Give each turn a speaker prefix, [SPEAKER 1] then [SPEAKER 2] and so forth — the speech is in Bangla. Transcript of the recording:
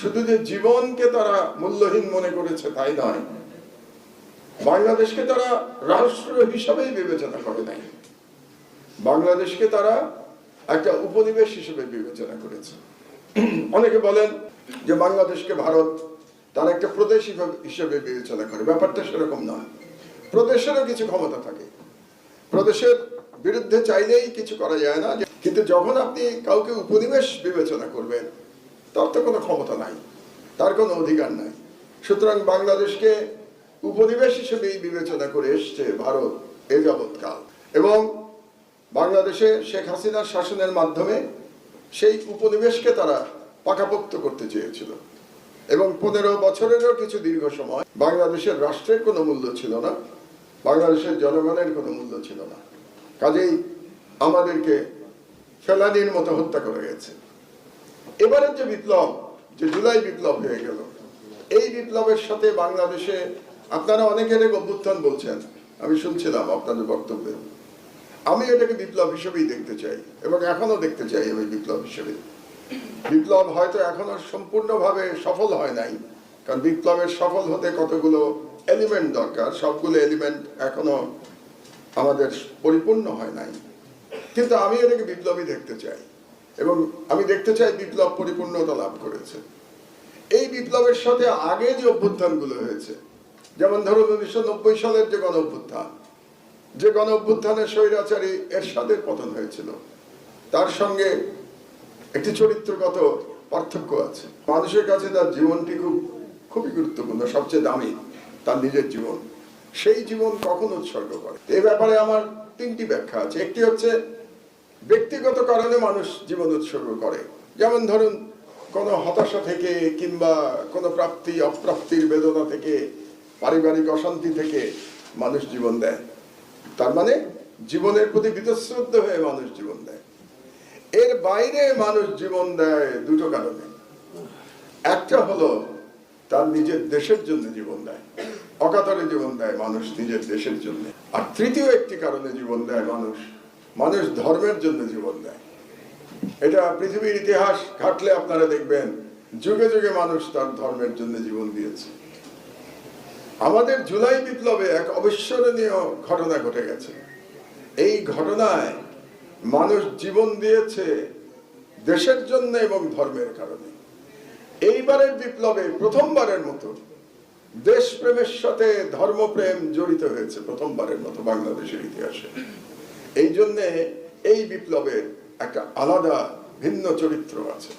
[SPEAKER 1] শুধু যে জীবনকে তারা মূল্যহীন মনে করেছে তাই নয়, বাংলাদেশকে তারা রাষ্ট্র হিসাবেই বিবেচনা করে নাই, বাংলাদেশকে তারা একটা উপনিবেশ হিসেবে বিবেচনা করেছে। অনেকে বলেন যে বাংলাদেশকে ভারত তার একটা প্রদেশ হিসেবে বিবেচনা করে। ব্যাপারটা সেরকম নয়। প্রদেশেরও কিছু ক্ষমতা থাকে, প্রদেশের বিরুদ্ধে চাইলেই কিছু করা যায় না, কিন্তু যখন আপনি কাউকে উপনিবেশ বিবেচনা করবেন তার তো কোনো ক্ষমতা নাই, তার কোনো অধিকার নাই। সুতরাং বাংলাদেশকে উপনিবেশ হিসেবেই বিবেচনা করে এসছে ভারত এ যাবৎকাল, এবং বাংলাদেশে শেখ হাসিনার শাসনের মাধ্যমে সেই উপনিবেশকে তারা পাকাপোক্ত করতে চেয়েছিল, এবং 15 বছরেরও কিছু দীর্ঘ সময় বাংলাদেশের রাষ্ট্রের কোনো মূল্য ছিল না, বাংলাদেশের জনগণের কোনো মূল্য ছিল না। কাজেই আমাদেরকে ফেলানির মতো হত্যা করে গেছে। এবারের যে বিপ্লব, যে জুলাই বিপ্লব হয়ে গেল, এই বিপ্লবের সাথে বাংলাদেশে আপনারা অনেকের অভ্যুত্থান বলছেন, আমি শুনছিলাম আপনাদের বক্তব্যে। আমি এটাকে বিপ্লব হিসেবেই দেখতে চাই, এবং এখনো দেখতে চাই আমি বিপ্লব হিসেবে। বিপ্লব হয়তো এখনো সম্পূর্ণভাবে সফল হয় নাই, কারণ বিপ্লবের সফল হতে কতগুলো এলিমেন্ট দরকার, সবগুলো এলিমেন্ট এখনো আমাদের পরিপূর্ণ হয় নাই, কিন্তু আমি এটাকে বিপ্লবই দেখতে চাই, এবং আমি দেখতে চাই বিপ্লব পরিপূর্ণতা লাভ করেছে। এই বিপ্লবের সাথে আগে যে অভ্যুত্থানগুলো হয়েছে, যেমন ধরুন 1990 সালের যে গণ অভ্যুত্থান, যে গণ অভ্যুত্থানের স্বৈরাচারী এরশাদের পতন হয়েছিল, তার সঙ্গে একটি চরিত্রগত পার্থক্য আছে। মানুষের কাছে তার জীবনটি খুবই গুরুত্বপূর্ণ, সবচেয়ে দামি তার নিজের জীবন। সেই জীবন কখন উৎসর্গ করে, এই ব্যাপারে আমার 3টি ব্যাখ্যা আছে। একটি হচ্ছে ব্যক্তিগত কারণে মানুষ জীবন উৎসর্গ করে, যেমন ধরুন কোনো হতাশা থেকে কিংবা কোনো প্রাপ্তি অপ্রাপ্তির বেদনা থেকে, পারিবারিক অশান্তি থেকে মানুষ জীবন দেয়। তার মানে জীবনের প্রতি বীতশ্রদ্ধ হয়ে মানুষ জীবন দেয়। এর বাইরে মানুষ জীবন দেয় দুটো কারণে। একটা হলো তার নিজের দেশের জন্য জীবন দেয়, অকাতরে জীবন দেয় মানুষ নিজের দেশের জন্য। আর তৃতীয় একটি কারণে জীবন দেয় মানুষ ধর্মের জন্য জীবন দেয়। এটা পৃথিবীর ইতিহাস ঘাটলে আপনারা দেখবেন যুগে যুগে মানুষ তার ধর্মের জন্য জীবন দিয়েছে। আমাদের জুলাই বিপ্লবে এক অবিস্মরণীয় ঘটনা ঘটে গেছে। এই ঘটনায় মানুষ জীবন দিয়েছে দেশের জন্য এবং ধর্মের কারণে। এইবারের বিপ্লবে প্রথমবারের মতো দেশপ্রেমের সাথে ধর্মপ্রেম জড়িত হয়েছে, প্রথমবারের মতো বাংলাদেশের ইতিহাসে। এই জন্যে এই বিপ্লবের একটা আলাদা ভিন্ন চরিত্র আছে।